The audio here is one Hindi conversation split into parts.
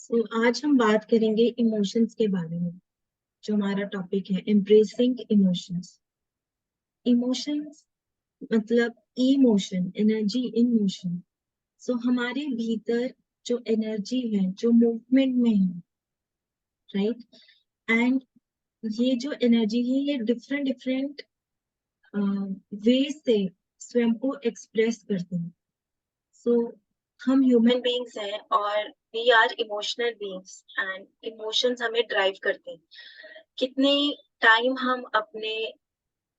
आज हम बात करेंगे इमोशंस के बारे में। जो हमारा टॉपिक है एम्ब्रेसिंग इमोशंस। इमोशंस मतलब इमोशन, एनर्जी इन मोशन। हमारे भीतर जो एनर्जी है जो मूवमेंट में है, राइट। एंड ये जो एनर्जी है ये डिफरेंट डिफरेंट वे से स्वयं को एक्सप्रेस करते हैं। सो हम ह्यूमन बीइंग्स हैं और we are emotional beings and emotions हमें ड्राइव करते हैं। कितने टाइम हम अपने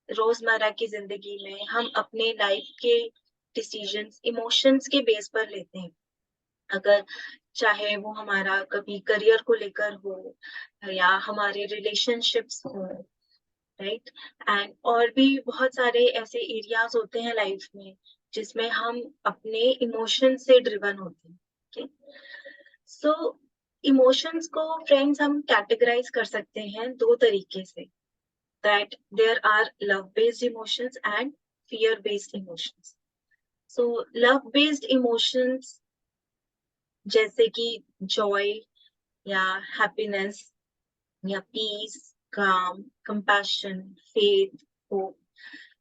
रोजमर्रा की जिंदगी में हम अपने लाइफ के डिसीजंस इमोशंस के बेस पर लेते हैं। अगर चाहे वो हमारा कभी करियर को लेकर हो या हमारे रिलेशनशिप्स हो, राइट। एंड और भी बहुत सारे ऐसे एरियाज होते हैं लाइफ में जिसमें हम अपने इमोशन से ड्रिवन होते हैं। ठीक। सो इमोशंस को फ्रेंड्स हम कैटेगराइज कर सकते हैं दो तरीके से, that there are love-based emotions and fear-based emotions. So love-based emotions जैसे कि joy या happiness या peace, calm, compassion, faith, hope.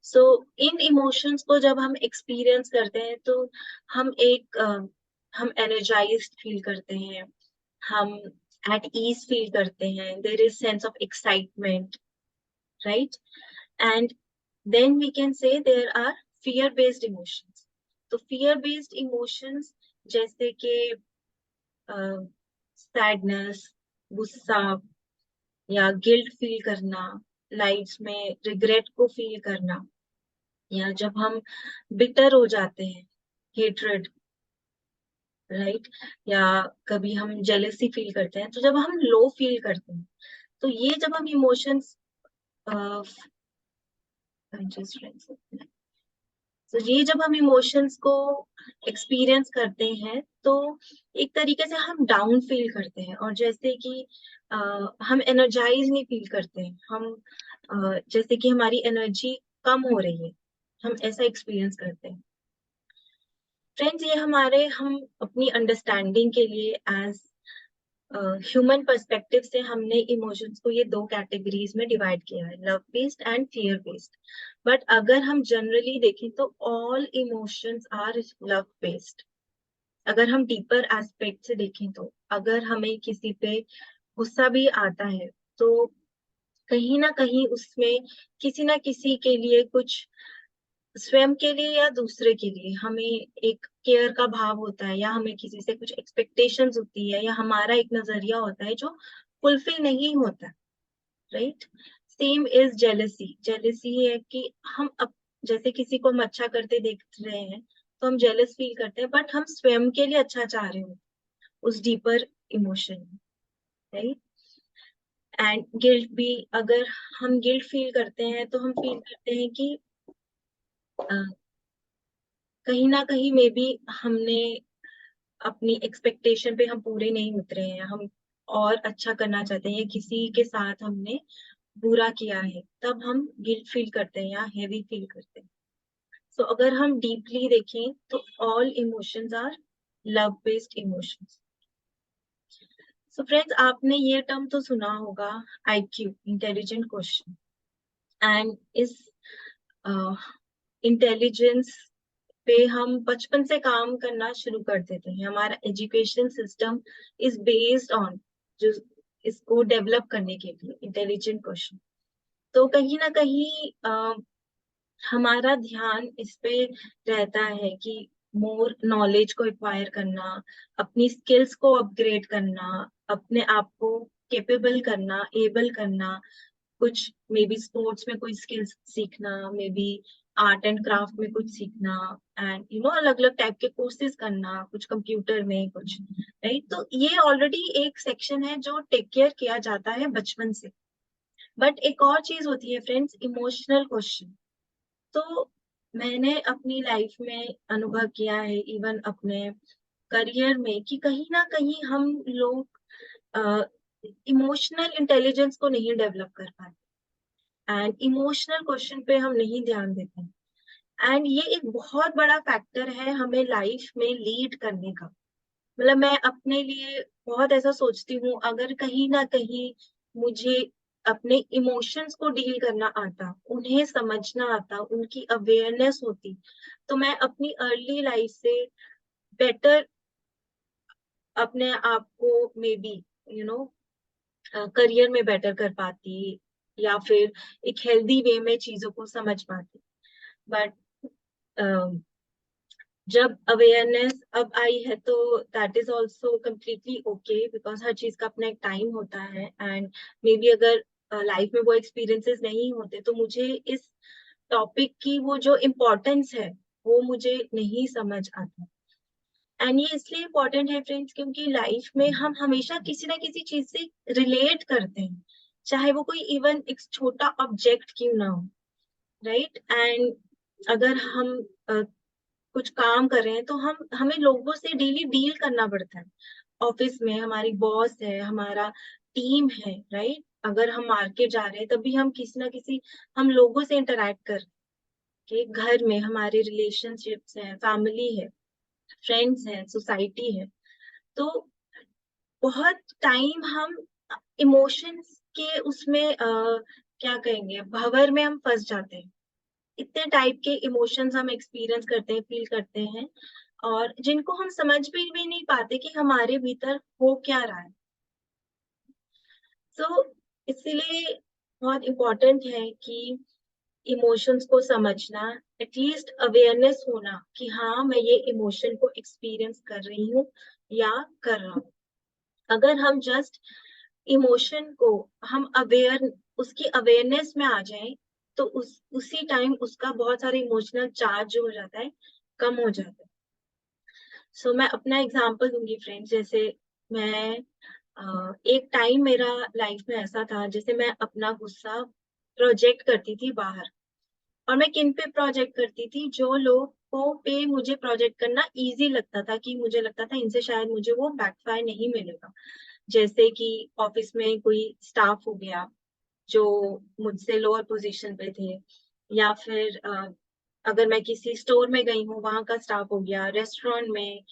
So इन emotions को जब हम experience करते हैं तो हम energized feel करते हैं, हम at ease feel करते हैं, there is sense of excitement, right? And then we can say there are fear based emotions. तो fear based emotions जैसे कि सैडनेस, गुस्सा या गिल्ट फील करना, लाइफ में रिग्रेट को फील करना, या जब हम बिटर हो जाते हैं, हेट्रेड, राइट। या कभी हम जेलेसी फील करते हैं। तो जब हम लो फील करते हैं तो ये जब हम इमोशंस तो ये जब हम इमोशंस को एक्सपीरियंस करते हैं तो एक तरीके से हम डाउन फील करते हैं, और जैसे कि हम एनर्जाइज नहीं फील करते हैं, हम जैसे कि हमारी एनर्जी कम हो रही है, हम ऐसा एक्सपीरियंस करते हैं। फ्रेंड्स, ये हम अपनी अंडरस्टैंडिंग के लिए एज ह्यूमन पर्सपेक्टिव से हमने इमोशंस को ये दो कैटेगरीज में डिवाइड किया है, love based and fear based. But अगर हम जनरली देखें तो all emotions are love based. अगर हम डीपर एस्पेक्ट से देखें तो अगर हमें किसी पे गुस्सा भी आता है तो कहीं ना कहीं उसमें किसी ना किसी के लिए कुछ, स्वयं के लिए या दूसरे के लिए, हमें एक केयर का भाव होता है, या हमें किसी से कुछ एक्सपेक्टेशंस होती है, या हमारा एक नजरिया होता है जो फुलफिल नहीं होता, right. Same is jealousy. Jealousy है कि जैसे किसी को हम अच्छा करते देख रहे हैं तो हम जेलस फील करते हैं, बट हम स्वयं के लिए अच्छा चाह रहे हो उस डीपर इमोशन में, राइट। एंड गिल्ट भी, अगर हम गिल्ट फील करते हैं तो हम फील करते हैं कि कहीं ना कहीं मे बी हमने अपनी एक्सपेक्टेशन पे हम पूरे नहीं उतरे हैं, हम और अच्छा करना चाहते हैं, या किसी के साथ हमने बुरा किया है, तब हम गिल्ट फील करते हैं या हैवी फील करते हैं। सो अगर हम डीपली देखें तो all emotions are love based emotions. So friends, आपने ये टर्म तो सुना होगा, आईक्यू, इंटेलिजेंट क्वेश्चन। एंड इस इंटेलिजेंस पे हम बचपन से काम करना शुरू कर देते हैं। हमारा education system is based on जो इसको डेवलप करने के लिए इंटेलिजेंट क्वेश्चन। तो कहीं ना कहीं हमारा ध्यान इस पे रहता है कि मोर नॉलेज को एक्वायर करना, अपनी स्किल्स को अपग्रेड करना, अपने आप को केपेबल करना, एबल करना, कुछ मे बी स्पोर्ट्स में कोई स्किल्स सीखना, may be art and craft में कुछ सीखना, एंड अलग अलग टाइप के कोर्सेज करना, कुछ कंप्यूटर में कुछ, राइट। तो ये ऑलरेडी एक सेक्शन है जो टेक केयर किया जाता है बचपन से। बट एक और चीज होती है फ्रेंड्स, इमोशनल क्वेश्चन। तो मैंने अपनी लाइफ में अनुभव किया है, इवन अपने करियर में, कि कहीं ना कहीं हम लोग इमोशनल इंटेलिजेंस को नहीं डेवलप कर पाते एंड इमोशनल क्वेश्चन पे हम नहीं ध्यान देते हैं। एंड ये एक बहुत बड़ा फैक्टर है हमें लाइफ में लीड करने का। मतलब मैं अपने लिए बहुत ऐसा सोचती हूँ, अगर कहीं ना कहीं मुझे अपने इमोशंस को डील करना आता, उन्हें समझना आता, उनकी अवेयरनेस होती, तो मैं अपनी अर्ली लाइफ से बेटर अपने आप को may be you know career में बेटर कर पाती, या फिर एक हेल्दी वे में चीजों को समझ पाती। बट जब अवेयरनेस अब आई है तो that is also completely okay, because हर चीज का अपना एक टाइम होता है। एंड मे बी अगर लाइफ में वो एक्सपीरियंसेस नहीं होते तो मुझे इस टॉपिक की वो जो इम्पोर्टेंस है वो मुझे नहीं समझ आता। एंड ये इसलिए इम्पोर्टेंट है फ्रेंड्स, क्योंकि लाइफ में हम हमेशा किसी ना किसी चीज से रिलेट करते हैं, चाहे वो कोई इवन एक छोटा ऑब्जेक्ट क्यों ना हो, राइट। एंड अगर हम कुछ काम कर रहे हैं तो हम हमें लोगों से डेली डील करना पड़ता है। ऑफिस में हमारी बॉस है, हमारा टीम है, राइट। अगर हम मार्केट जा रहे हैं तभी हम किसी ना किसी हम लोगों से इंटरेक्ट कर के, घर में हमारे रिलेशनशिप्स हैं, फैमिली है, फ्रेंड्स हैं, सोसाइटी है। तो बहुत टाइम हम इमोशंस के उसमें क्या कहेंगे, भंवर में हम फंस जाते हैं। इतने टाइप के इमोशंस हम एक्सपीरियंस करते हैं, फील करते हैं, और जिनको हम समझ भी नहीं पाते कि हमारे भीतर हो क्या रहा है। सो इसीलिए बहुत इम्पोर्टेंट है कि इमोशंस को समझना, एटलीस्ट अवेयरनेस होना कि हाँ मैं ये इमोशन को एक्सपीरियंस कर रही हूँ या कर रहा हूँ। अगर हम जस्ट इमोशन को हम अवेयर उसकी अवेयरनेस में आ जाए तो उसी टाइम उसका बहुत सारे इमोशनल चार्ज जो हो जाता है कम हो जाता है। सो मैं अपना एग्जांपल दूंगी फ्रेंड्स। जैसे मैं एक टाइम मेरा लाइफ में ऐसा था, जैसे मैं अपना गुस्सा प्रोजेक्ट करती थी बाहर। और मैं किन पे प्रोजेक्ट करती थी, जो लोगों पे मुझे प्रोजेक्ट करना इजी लगता था, कि मुझे लगता था इनसे शायद मुझे वो बैकफायर नहीं मिलेगा। जैसे कि ऑफिस में कोई स्टाफ हो गया जो मुझसे लोअर पोजीशन पे थे, या फिर अगर मैं किसी स्टोर में गई हूँ वहां का स्टाफ हो गया, रेस्टोरेंट में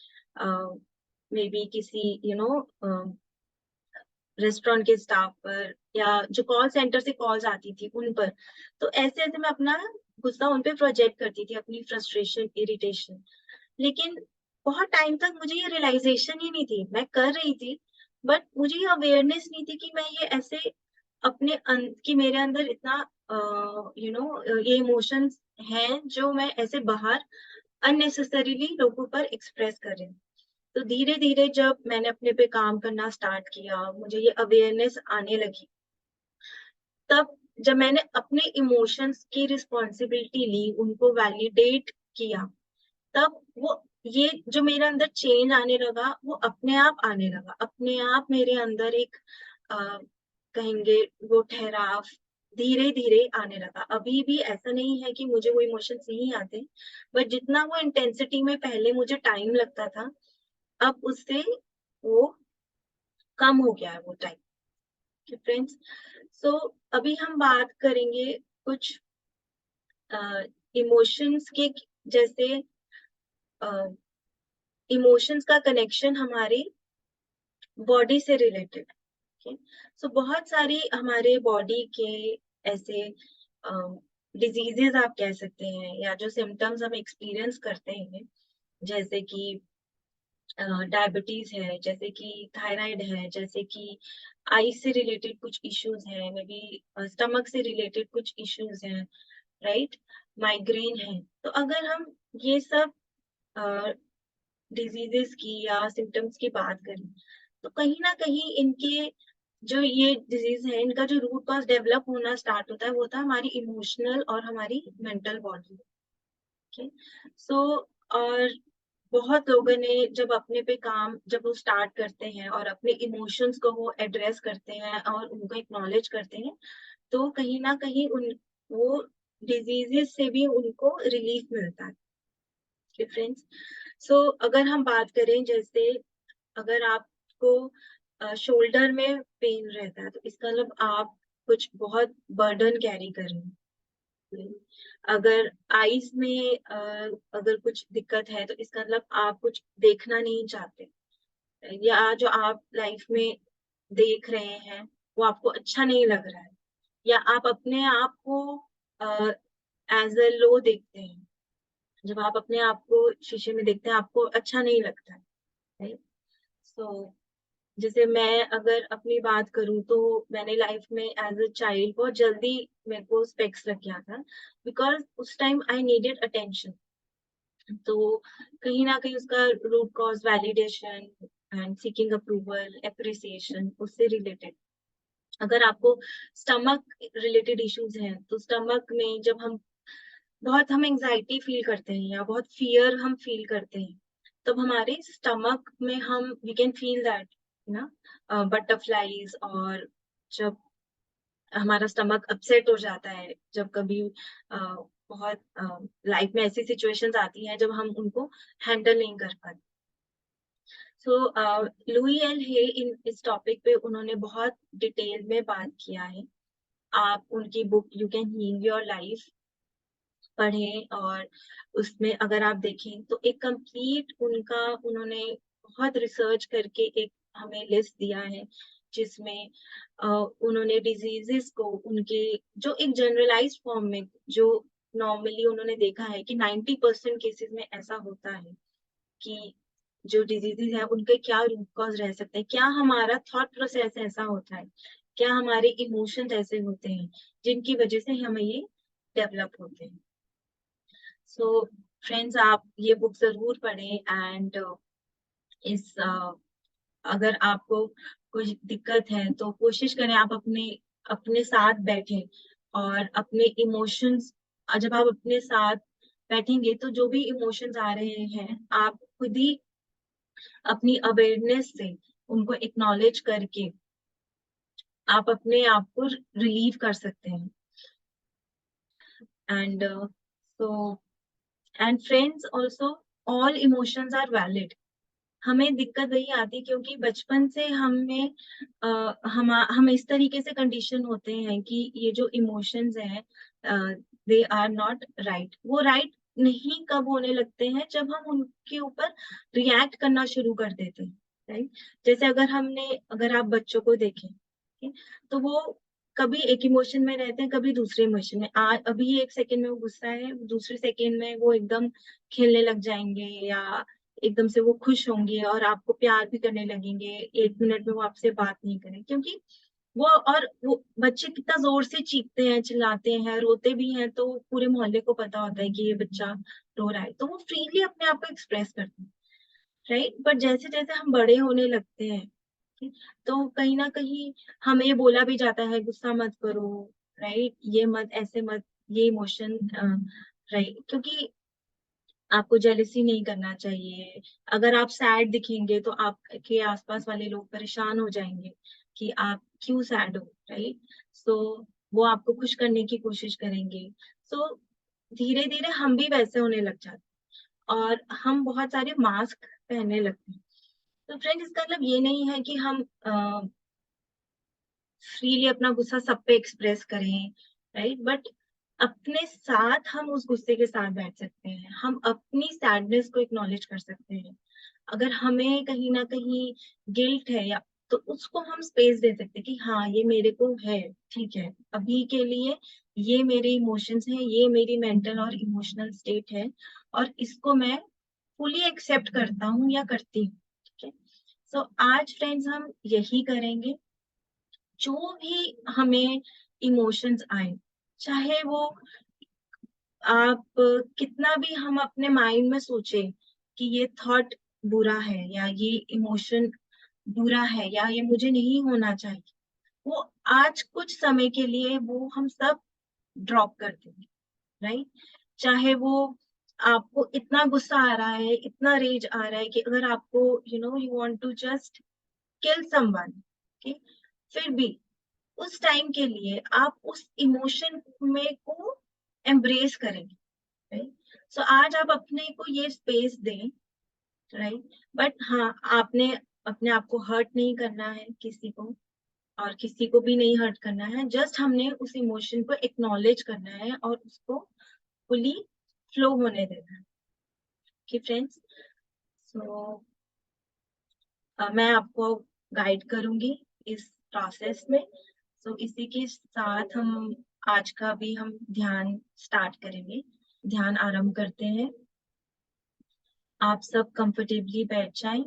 मे बी किसी रेस्टोरेंट के स्टाफ पर, या जो कॉल सेंटर से कॉल्स आती थी उन पर। तो ऐसे ऐसे मैं अपना गुस्सा उन पे प्रोजेक्ट करती थी, अपनी फ्रस्ट्रेशन, इरिटेशन। लेकिन बहुत टाइम तक मुझे ये रियलाइजेशन ही नहीं थी, मैं कर रही थी बट मुझे ये अवेयरनेस नहीं थी कि मैं ये ऐसे अपने कि मेरे अंदर इतना ये इमोशंस हैं जो मैं ऐसे बाहर अननेसेसरीली लोगों पर एक्सप्रेस कर रही हूँ। तो धीरे धीरे जब मैंने अपने पे काम करना स्टार्ट किया, मुझे ये अवेयरनेस आने लगी, तब जब मैंने अपने इमोशंस की रिस्पॉन्सिबिलिटी ली, उनको वैलिडेट किया, तब वो ये जो मेरे अंदर चेंज आने लगा वो अपने आप आने लगा। अपने आप मेरे अंदर एक कहेंगे वो ठहराव धीरे धीरे आने लगा। अभी भी ऐसा नहीं है कि मुझे वो इमोशंस नहीं आते, बट जितना वो इंटेंसिटी में पहले मुझे टाइम लगता था, अब उससे वो कम हो गया है वो टाइम। फ्रेंड्स, सो अभी हम बात करेंगे कुछ इमोशंस के, जैसे इमोशंस का कनेक्शन हमारे बॉडी से रिलेटेड। ओके, सो बहुत सारी हमारे बॉडी के ऐसे डिजीजेस आप कह सकते हैं, या जो सिम्टम्स हम एक्सपीरियंस करते हैं, जैसे कि डायबिटीज है, जैसे कि थायराइड है, जैसे कि आई से रिलेटेड कुछ इश्यूज हैं, मे बी स्टमक से रिलेटेड कुछ इश्यूज हैं, राइट, माइग्रेन है। तो अगर हम ये सब डिजीजेस की या सिम्टम्स की बात करें, तो कहीं ना कहीं इनके जो ये डिजीज है, इनका जो रूट कॉज डेवलप होना स्टार्ट होता है वो होता है हमारी इमोशनल और हमारी मेंटल बॉडी। ओके, सो और बहुत लोगों ने जब अपने पे काम जब वो स्टार्ट करते हैं और अपने इमोशंस को वो एड्रेस करते हैं और उनको एक्नॉलेज करते हैं, तो कहीं ना कहीं उन वो डिजीजेस से भी उनको रिलीफ मिलता है। फ्रेंड्स, सो अगर हम बात करें, जैसे अगर आपको शोल्डर में पेन रहता है तो इसका मतलब आप कुछ बहुत बर्डन कैरी कर रहे हैं। अगर आईज में अगर कुछ दिक्कत है तो इसका मतलब आप कुछ देखना नहीं चाहते। या जो आप लाइफ में देख रहे हैं वो आपको अच्छा नहीं लग रहा है, या आप अपने आप को एज अ लो देखते हैं, जब आप अपने आप को शीशे में देखते हैं आपको अच्छा नहीं लगता है, राइट? सो जैसे मैं अगर अपनी बात करूँ तो मैंने लाइफ में एज अ चाइल्ड बहुत जल्दी मेरे को स्पेक्स लग गया था, बिकॉज उस टाइम आई नीडेड अटेंशन। तो कहीं ना कहीं उसका root cause validation and seeking approval appreciation उससे रिलेटेड। अगर आपको स्टमक रिलेटेड इश्यूज हैं तो स्टमक में जब हम एंजाइटी फील करते हैं या बहुत फियर हम फील करते हैं, तब हमारे स्टमक में हम वी कैन फील दैट ना बटरफ्लाईज। और जब हमारा स्टमक अपसेट हो जाता है, जब कभी बहुत लाइफ में ऐसी सिचुएशंस आती हैं जब हम उनको हैंडल नहीं कर पाते। सो लुई एल हे इन इस टॉपिक पे उन्होंने बहुत डिटेल में बात किया है। आप उनकी book you can heal your life पढ़ें, और उसमें अगर आप देखें तो एक कंप्लीट उनका उन्होंने बहुत रिसर्च करके एक हमें लिस्ट दिया है, जिसमें उन्होंने डिजीजेस को उनके जो एक जनरलाइज फॉर्म में जो नॉर्मली उन्होंने देखा है कि 90% केसेस में ऐसा होता है कि जो डिजीजेस है उनके क्या रूट कॉज रह सकते हैं, क्या हमारा थॉट प्रोसेस ऐसा होता है, क्या हमारे इमोशंस ऐसे होते हैं जिनकी वजह से हमें ये डेवलप होते हैं। सो फ्रेंड्स, आप ये बुक जरूर पढ़ें। एंड इस अगर आपको कुछ दिक्कत है तो कोशिश करें आप अपने अपने साथ बैठें और अपने इमोशंस, जब आप अपने साथ बैठेंगे तो जो भी इमोशंस आ रहे हैं आप खुद ही अपनी अवेयरनेस से उनको एक्नॉलेज करके आप अपने आप को रिलीव कर सकते हैं। And so and friends also, all emotions are valid. हमें दिक्कत वही आती क्योंकि बचपन से हमें हम इस तरीके से कंडीशन होते हैं कि ये जो इमोशंस हैं दे आर नॉट राइट। वो राइट नहीं कब होने लगते हैं, जब हम उनके ऊपर रिएक्ट करना शुरू कर देते हैं, राइट? जैसे अगर आप बच्चों को देखें, ठीक? तो वो कभी एक इमोशन में रहते हैं, कभी दूसरे इमोशन में। अभी एक सेकंड में वो गुस्सा है, दूसरे सेकंड में वो एकदम खेलने लग जाएंगे, या एकदम से वो खुश होंगे और आपको प्यार भी करने लगेंगे। 1 मिनट में वो आपसे बात नहीं करें क्योंकि वो बच्चे कितना जोर से चीखते हैं, चिल्लाते हैं, रोते भी हैं, तो पूरे मोहल्ले को पता होता है कि ये बच्चा रो रहा है, तो वो फ्रीली अपने आप को एक्सप्रेस करते हैं, राइट? बट जैसे जैसे हम बड़े होने लगते हैं, ठीक, तो कहीं ना कहीं हमें ये बोला भी जाता है गुस्सा मत करो, राइट? ये मत, ऐसे मत, ये इमोशन, राइट? क्योंकि आपको जेलसी नहीं करना चाहिए। अगर आप सैड दिखेंगे तो आपके आसपास वाले लोग परेशान हो जाएंगे कि आप क्यों सैड हो, राइट? सो वो आपको खुश करने की कोशिश करेंगे। सो धीरे धीरे हम भी वैसे होने लग जाते हैं और हम बहुत सारे मास्क पहनने लगते हैं। तो फ्रेंड, इसका मतलब ये नहीं है कि हम फ्रीली अपना गुस्सा सब पे एक्सप्रेस करें, राइट? बट अपने साथ हम उस गुस्से के साथ बैठ सकते हैं, हम अपनी सैडनेस को एक्नॉलेज कर सकते हैं। अगर हमें कहीं ना कहीं गिल्ट है, या तो उसको हम स्पेस दे सकते हैं कि हाँ ये मेरे को है, ठीक है, अभी के लिए ये मेरे इमोशंस हैं, ये मेरी मेंटल और इमोशनल स्टेट है, और इसको मैं फुली एक्सेप्ट करता हूँ या करती हूँ, ठीक है? सो आज फ्रेंड्स हम यही करेंगे। जो भी हमें इमोशंस आए, चाहे वो आप कितना भी हम अपने माइंड में सोचे कि ये थॉट बुरा है, या ये इमोशन बुरा है, या ये मुझे नहीं होना चाहिए, वो आज कुछ समय के लिए वो हम सब ड्रॉप कर देंगे, राइट? चाहे वो आपको इतना गुस्सा आ रहा है, इतना रेज आ रहा है कि अगर आपको you want to just kill someone, okay, फिर भी उस टाइम के लिए आप उस इमोशन में को एम्ब्रेस करेंगे, राइट? सो आज आप अपने को ये स्पेस दें, राइट? बट हाँ, आपने अपने आप को हर्ट नहीं करना है किसी को, और किसी को भी नहीं हर्ट करना है। जस्ट हमने उस इमोशन को एक्नॉलेज करना है और उसको फुली फ्लो होने देना है। ओके फ्रेंड्स, सो मैं आपको गाइड करूंगी इस प्रोसेस में। सो इसी के साथ हम आज का भी हम ध्यान स्टार्ट करेंगे। ध्यान आरंभ करते हैं। आप सब कंफर्टेबली बैठ जाएं।